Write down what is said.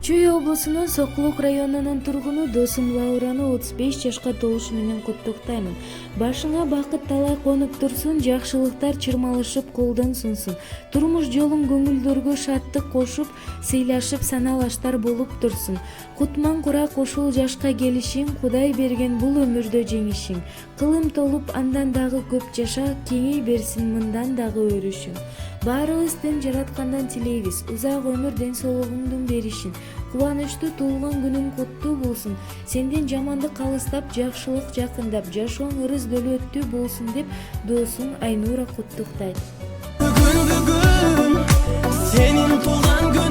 Чүй облусунун Сокулук районунун тургуну досум Лаураны 35 жашка толушу менен куттуктаймын. Башыңа бакыт талай конуп турсун, жакшылыктар чырмалышып колдон сунсун. Турмуш жолуң көңүлдөргө шаттык кошуп, сыйлашып саналаштар болуп турсун. Кутман кура кошул жашка келишиң, Кудай берген бул өмүрдө жеңишиң. Кылым толуп андан дагы көп жаша, кеңей берсин мындан дагы өрүшүң. Баарыбыз тең жараткандан тилейбиз, узак өмүр ден соолугуңдун беришин. Кубанычтуу туулган күнүң куттуу болсун. Сенден жамандык алыстап, жакшылык жакындап, жашооң ырыс дөөлөттүү болсун деп досуң Айнура куттуктайт. Бүгүн сенин туулган